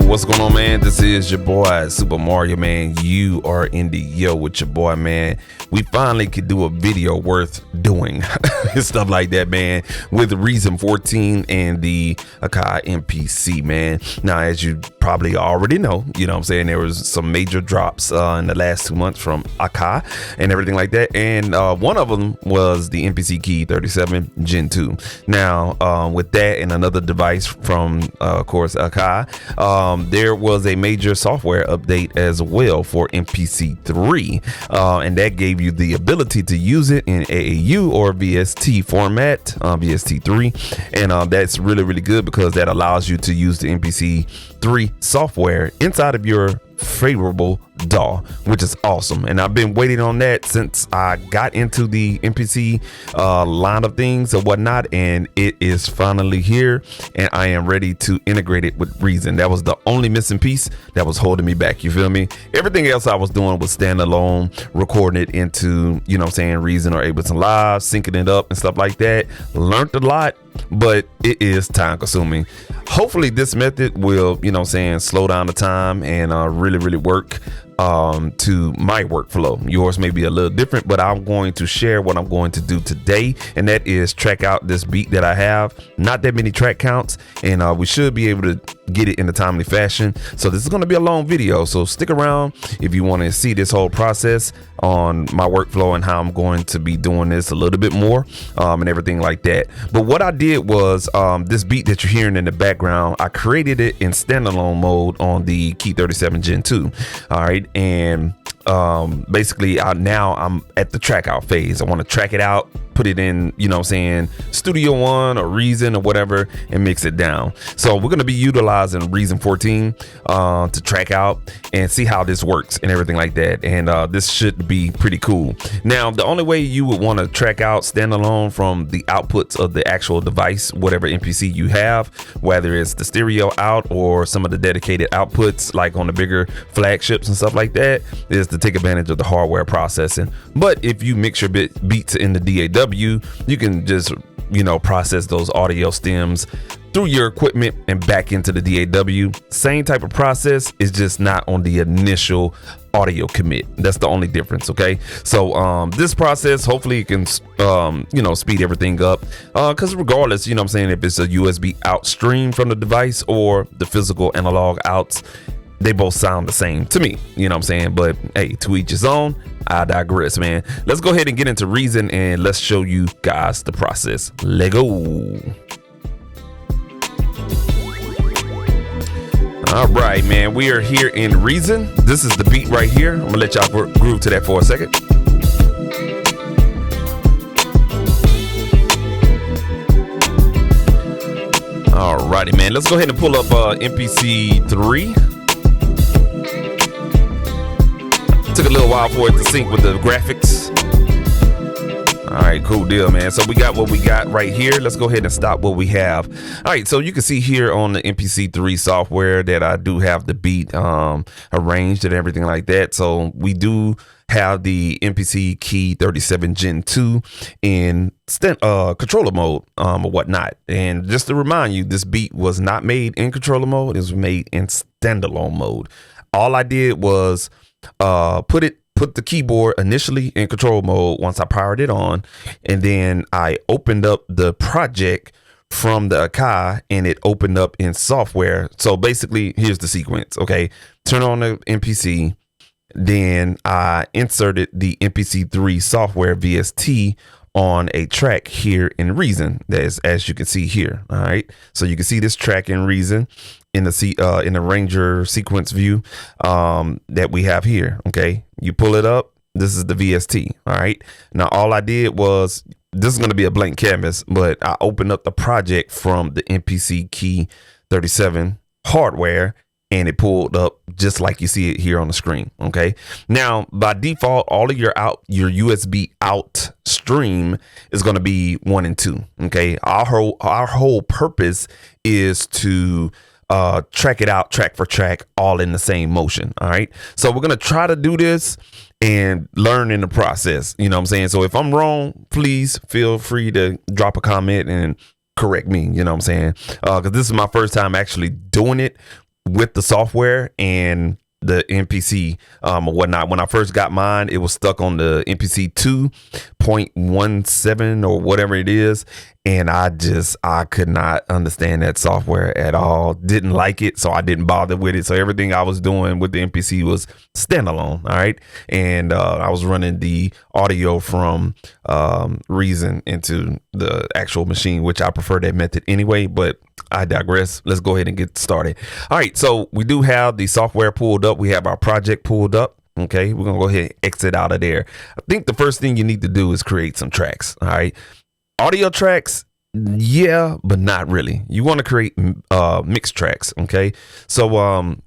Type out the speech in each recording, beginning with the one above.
What's going on, man? This is your boy Super Mario, man. You are in the yo with your boy, man. We finally could do a video worth doing and stuff like that, man, with Reason 14 and the Akai MPC, man. Now, as you probably already know, you know what I'm saying, there was some major drops in the last 2 months from Akai and everything like that, and one of them was the MPC Key 37 Gen 2. Now, with that and another device from of course Akai, there was a major software update as well for MPC 3, and that gave you the ability to use it in AAU or VST format, VST 3, and that's really good because that allows you to use the MPC 3 software inside of your favorable DAW, which is awesome. And I've been waiting on that since I got into the MPC line of things and whatnot, and it is finally here, and I am ready to integrate it with Reason. That was the only missing piece that was holding me back, you feel me? Everything else I was doing was standalone, recording it into, you know what I'm saying, Reason or Ableton Live, syncing it up and stuff like that. Learned a lot, but it is time consuming. Hopefully this method will, you know what I'm saying, slow down the time and really work to my workflow. Yours may be a little different, but I'm going to share what I'm going to do today, and that is track out this beat that I have. Not that many track counts, and we should be able to get it in a timely fashion. So this is going to be a long video, so stick around if you want to see this whole process on my workflow and how I'm going to be doing this a little bit more, and everything like that. But what I did was this beat that you're hearing in the background, I created it in standalone mode on the Key 37 Gen 2. All right, and basically now I'm at the track out phase. I want to track it out, put it in, you know what I'm saying, Studio One or Reason or whatever, and mix it down. So we're going to be utilizing Reason 14 to track out and see how this works and everything like that. And this should be pretty cool. Now, the only way you would want to track out standalone from the outputs of the actual device, whatever MPC you have, whether it's the stereo out or some of the dedicated outputs like on the bigger flagships and stuff like that, is to take advantage of the hardware processing. But if you mix your beats in the DAW, you can just, you know, process those audio stems through your equipment and back into the DAW. Same type of process, is just not on the initial audio commit. That's the only difference. Okay, so this process hopefully it can you know, speed everything up, because regardless, you know what I'm saying, if it's a USB out stream from the device or the physical analog outs, they both sound the same to me, you know what I'm saying? But hey, to each his own. I digress, man. Let's go ahead and get into Reason and let's show you guys the process. Let go. All right, man, we are here in Reason. This is the beat right here. I'm gonna let y'all groove to that for a second. All righty, man, let's go ahead and pull up MPC 3. Took a little while for it to sync with the graphics. All right, cool deal, man. So we got what we got right here. Let's go ahead and stop what we have. All right, so you can see here on the MPC 3 software that I do have the beat arranged and everything like that. So we do have the MPC Key 37 Gen 2 in controller mode or whatnot. And just to remind you, this beat was not made in controller mode. It was made in standalone mode. All I did was put the keyboard initially in control mode once I powered it on, and then I opened up the project from the Akai and it opened up in software. So basically, here's the sequence. Okay, turn on the MPC, then I inserted the MPC 3 software VST on a track here in Reason, as you can see here. All right, so you can see this track in Reason in the Ranger sequence view that we have here. Okay, you pull it up. This is the VST. All right, now all I did was, this is going to be a blank canvas, but I opened up the project from the MPC Key 37 hardware, and it pulled up just like you see it here on the screen. Okay, now by default, all of your USB out stream is going to be 1 and 2. Okay, our whole purpose is to track it out track for track, all in the same motion. All right, so we're gonna try to do this and learn in the process, you know what I'm saying? So if I'm wrong, please feel free to drop a comment and correct me, you know what I'm saying? Because this is my first time actually doing it with the software and the MPC or whatnot. When I first got mine, it was stuck on the MPC 2.17 or whatever it is. And I could not understand that software at all. Didn't like it, so I didn't bother with it. So everything I was doing with the MPC was standalone. All right. And I was running the audio from Reason into the actual machine, which I prefer that method anyway, but I digress. Let's go ahead and get started. All right. So we do have the software pulled up. We have our project pulled up. Okay. We're going to go ahead and exit out of there. I think the first thing you need to do is create some tracks. All right. Audio tracks, yeah, but not really. You want to create mixed tracks, okay? So what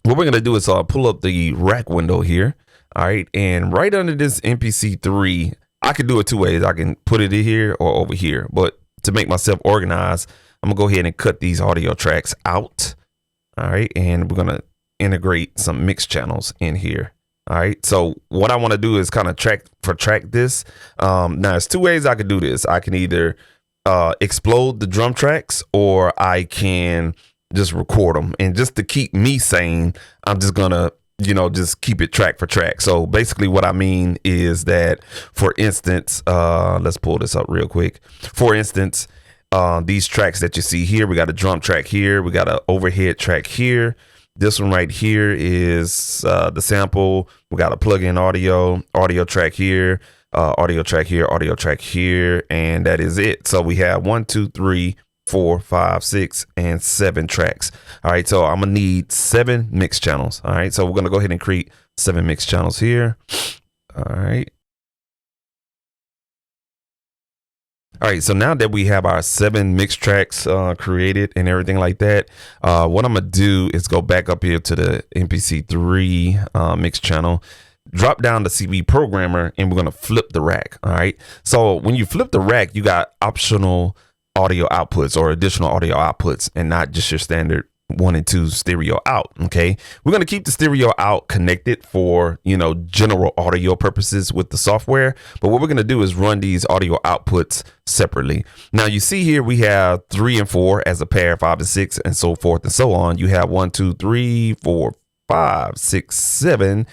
we're going to do is pull up the rack window here, all right? And right under this MPC3, I can do it two ways. I can put it in here or over here, but to make myself organized, I'm going to go ahead and cut these audio tracks out, all right? And we're going to integrate some mix channels in here. All right. So what I want to do is kind of track this. Now there's two ways I could do this. I can either explode the drum tracks, or I can just record them. And just to keep me sane, I'm just gonna, just keep it track for track. So basically what I mean is that, for instance, let's pull this up real quick. For instance, these tracks that you see here, we got a drum track here. We got an overhead track here. This one right here is the sample. We got a plug-in audio track here, audio track here, audio track here, and that is it. So we have 1, 2, 3, 4, 5, 6, and 7 tracks. All right, so I'm gonna need 7 mix channels. All right, so we're gonna go ahead and create 7 mix channels here. All right. All right, so now that we have our 7 mix tracks created and everything like that, what I'm gonna do is go back up here to the MPC3 mix channel, drop down the CV programmer, and we're gonna flip the rack. All right, so when you flip the rack, you got optional audio outputs or additional audio outputs, and not just your standard 1 and 2 stereo out. Okay, we're going to keep the stereo out connected for general audio purposes with the software, but what we're going to do is run these audio outputs separately. Now you see here we have 3 and 4 as a pair, 5 and 6, and so forth and so on. You have 1, 2, 3, 4, 5, 6, 7.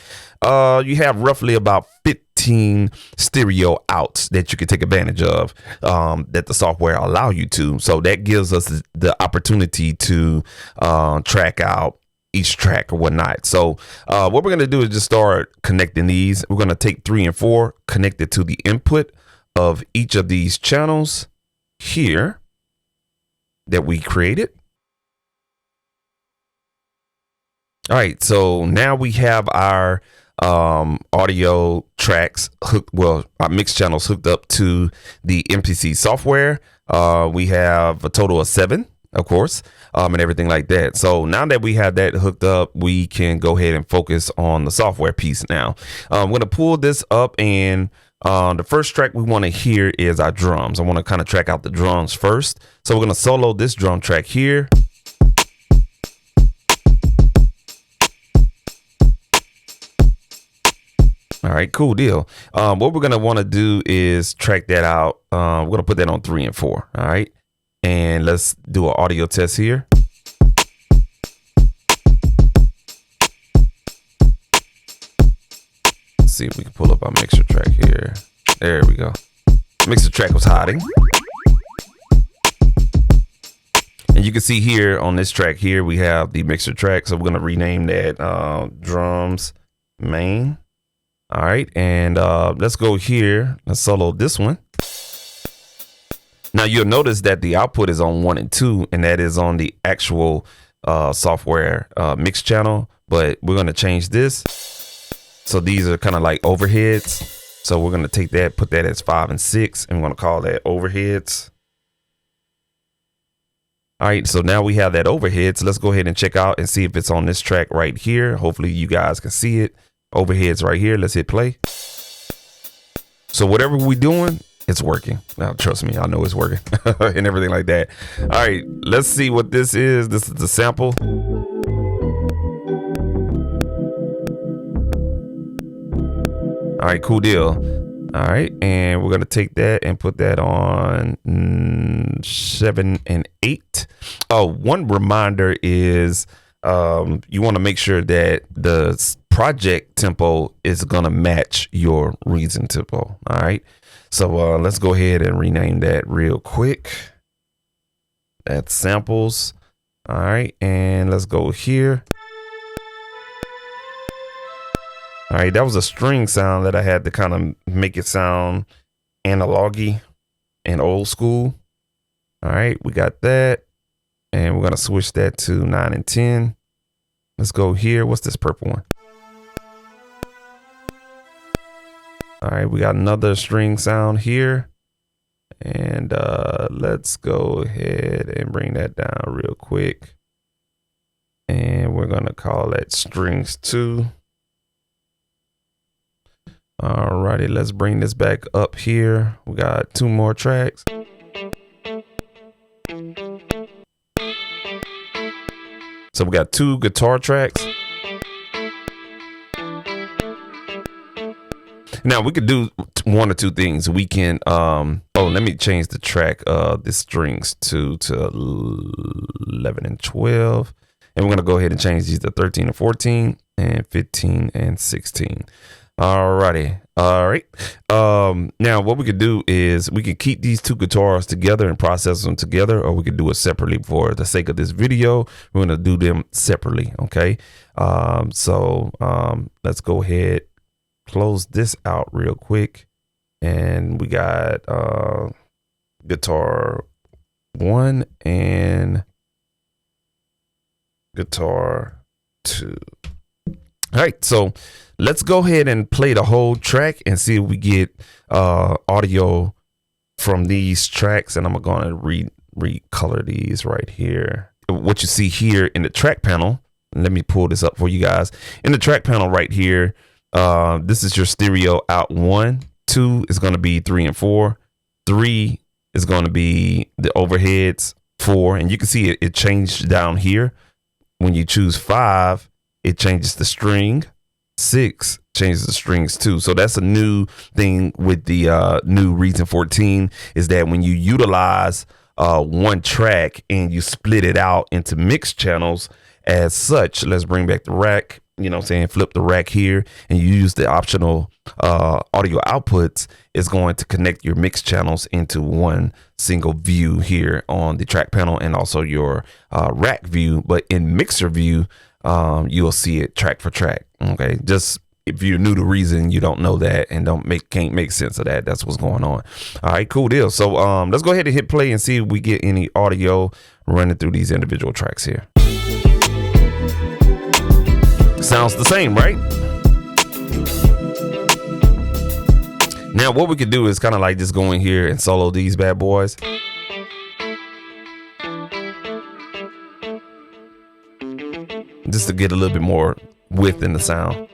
You have roughly about 15 stereo outs that you can take advantage of, that the software allow you to. So that gives us the opportunity to track out each track or whatnot. So what we're going to do is just start connecting these. We're going to take 3 and 4, connect it to the input of each of these channels here that we created. All right, so now we have our audio tracks our mix channels hooked up to the MPC software. We have a total of 7, of course, and everything like that. So now that we have that hooked up, we can go ahead and focus on the software piece now. I'm going to pull this up, and the first track we want to hear is our drums. I want to kind of track out the drums first. So we're going to solo this drum track here. All right, cool deal. What we're going to want to do is track that out. We're going to put that on 3 and 4. All right. And let's do an audio test here. Let's see if we can pull up our mixer track here. There we go. Mixer track was hiding. And you can see here on this track here, we have the mixer track. So we're going to rename that drums main. All right, and let's go here. Let's solo this one. Now you'll notice that the output is on 1 and 2, and that is on the actual software mix channel. But we're gonna change this. So these are kind of like overheads. So we're gonna take that, put that as 5 and 6, and we're gonna call that overheads. All right, so now we have that overhead. So let's go ahead and check out and see if it's on this track right here. Hopefully you guys can see it. Overheads right here. Let's hit play. So whatever we're doing, it's working. Now, trust me, I know it's working and everything like that. All right, let's see what this is. This is the sample. All right, cool deal. All right, and we're going to take that and put that on 7 and 8. Oh, one reminder is you want to make sure that the project tempo is going to match your Reason tempo. All right. So let's go ahead and rename that real quick. That's samples. All right. And let's go here. All right. That was a string sound that I had to kind of make it sound analogy and old school. All right. We got that. And we're going to switch that to 9 and 10. Let's go here. What's this purple one? All right, we got another string sound here. And let's go ahead and bring that down real quick. And we're going to call that strings 2. All righty, let's bring this back up here. We got 2 more tracks. So we got 2 guitar tracks. Now we could do one or two things. We can, let me change the track, the strings to 11 and 12. And we're going to go ahead and change these to 13 and 14 and 15 and 16. Alrighty. All right. Now what we could do is we can keep these 2 guitars together and process them together, or we could do it separately. For the sake of this video, we're going to do them separately. Okay. Let's go ahead, close this out real quick. And we got, guitar 1 and guitar 2. All right, so let's go ahead and play the whole track and see if we get audio from these tracks. And I'm going to recolor these right here. What you see here in the track panel, let me pull this up for you guys. In the track panel right here, this is your stereo out 1. 2 is going to be 3 and 4. 3 is going to be the overheads. 4, and you can see it changed down here. When you choose 5, it changes the string. 6 changes the strings too. So that's a new thing with the new Reason 14, is that when you utilize one track and you split it out into mixed channels as such, let's bring back the rack, you know what I'm saying, flip the rack here, and you use the optional audio outputs, is going to connect your mix channels into one single view here on the track panel, and also your rack view. But in mixer view, you'll see it track for track. Okay, just if you're new to Reason, you don't know that and can't make sense of that. That's what's going on. All right, cool deal. So let's go ahead and hit play and see if we get any audio running through these individual tracks here. Sounds the same, right? Now what we could do is kind of like just go in here and solo these bad boys. Just to get a little bit more width in the sound.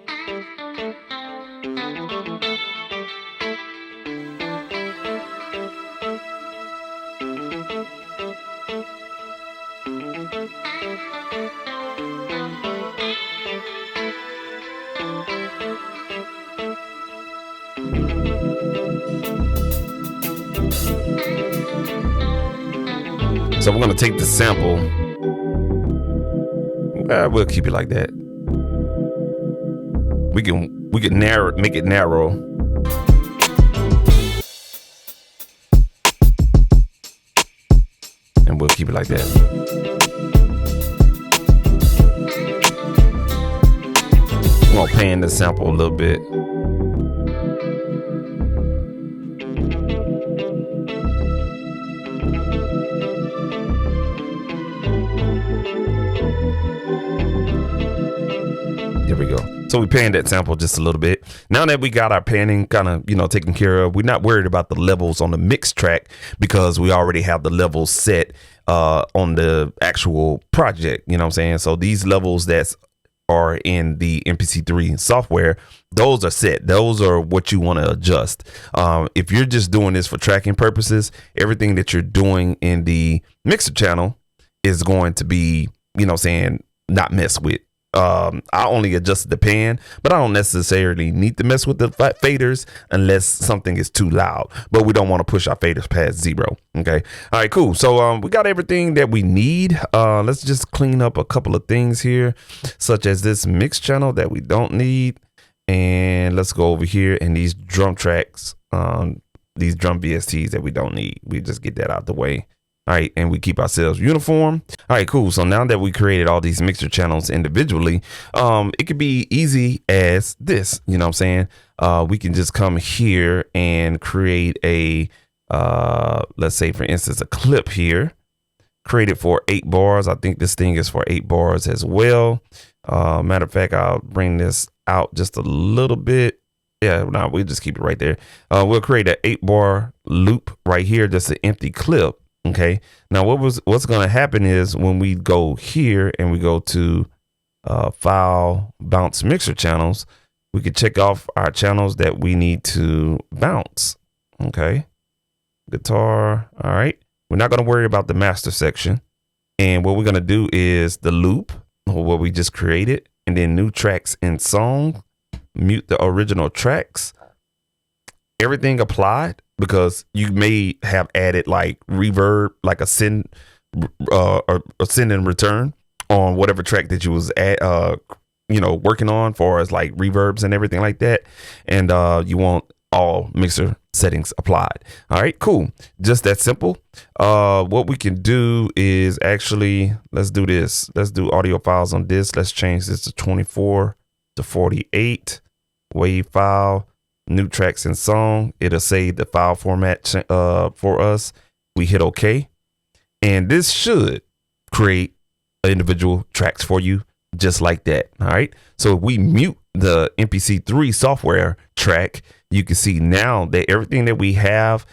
So we're going to take the sample. We'll keep it like that. We can make it narrow. And we'll keep it like that. I'm going to pan the sample a little bit. There we go. So we panned that sample just a little bit. Now that we got our panning kind of, taken care of, we're not worried about the levels on the mix track because we already have the levels set on the actual project. You know what I'm saying? So these levels that are in the MPC3 software, those are set. Those are what you want to adjust. If you're just doing this for tracking purposes, everything that you're doing in the mixer channel is going to be, not messed with. I only adjusted the pan, but I don't necessarily need to mess with the faders unless something is too loud, but we don't want to push our faders past 0. Okay. All right, cool. So we got everything that we need. Let's just clean up a couple of things here, such as this mix channel that we don't need. And let's go over here and these drum tracks, these drum VSTs that we don't need. We just get that out the way. All right, and we keep ourselves uniform. All right, cool. So now that we created all these mixer channels individually, it could be easy as this, you know what I'm saying? We can just come here and create a, let's say for instance, a clip here, create it for 8 bars. I think this thing is for 8 bars as well. Matter of fact, I'll bring this out just a little bit. Yeah, no, we'll just keep it right there. We'll create an 8-bar loop right here, just an empty clip. Okay, now what's going to happen is when we go here and we go to file bounce mixer channels, we can check off our channels that we need to bounce. Okay, guitar. All right, we're not going to worry about the master section. And what we're going to do is the loop, what we just created, and then new tracks in song, mute the original tracks, everything applied, because you may have added like reverb, like a send or a send and return on whatever track that you was at, working on, for as like reverbs and everything like that. And you want all mixer settings applied. All right, cool. Just that simple. What we can do is actually, let's do this. Let's do audio files on this. Let's change this to 24 to 48 wave file. New tracks and song. It'll save the file format for us. We hit OK, and this should create individual tracks for you just like that. All right, so if we mute the MPC3 software track, you can see now that everything that we have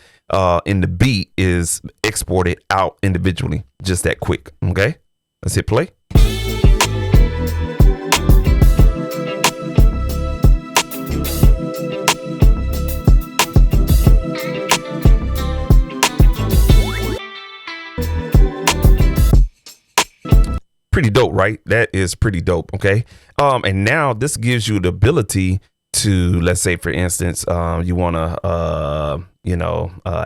in the beat is exported out individually, just that quick. Okay, let's hit play. Pretty dope, right? That is pretty dope. Okay. And now this gives you the ability to, let's say for instance, you want to,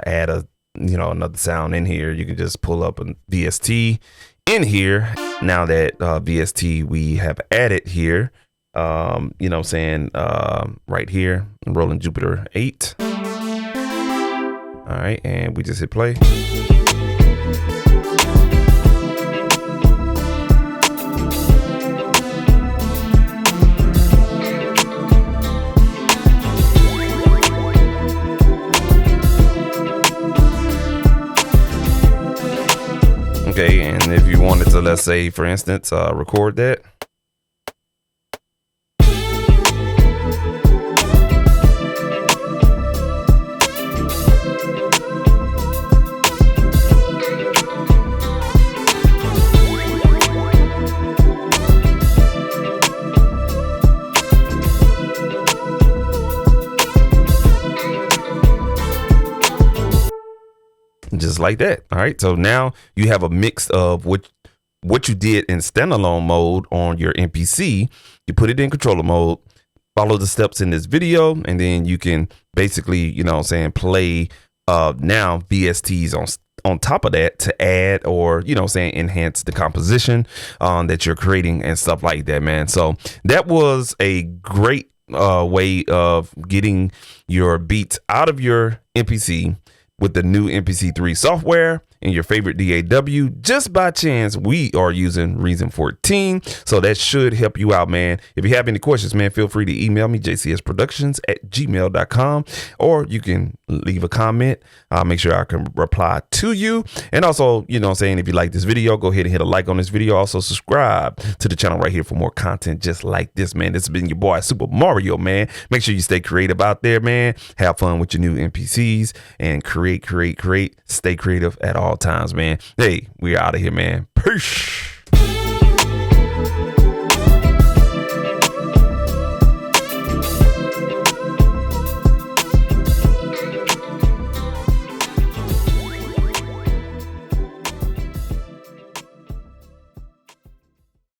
add a, another sound in here. You can just pull up a VST in here. Now that VST we have added here, right here, Rolling Jupiter 8. All right. And we just hit play. Okay, and if you wanted to, let's say, for instance, record that. Just like that. All right, so now you have a mix of what you did in standalone mode on your MPC. You put it in controller mode, follow the steps in this video, and then you can basically, play now VSTs on top of that to add or, enhance the composition that you're creating and stuff like that, man. So that was a great way of getting your beats out of your MPC with the new MPC3 software and your favorite DAW. Just by chance, we are using Reason 14, so that should help you out, man. If you have any questions, man, feel free to email me, jcsproductions@gmail.com, or you can leave a comment. I'll make sure I can reply to you. And also, if you like this video, go ahead and hit a like on this video. Also subscribe to the channel right here for more content just like this, man. This has been your boy Super Mario, man. Make sure you stay creative out there, man. Have fun with your new MPCs and create. Stay creative at all times, man. Hey, we're out of here, man. Peace.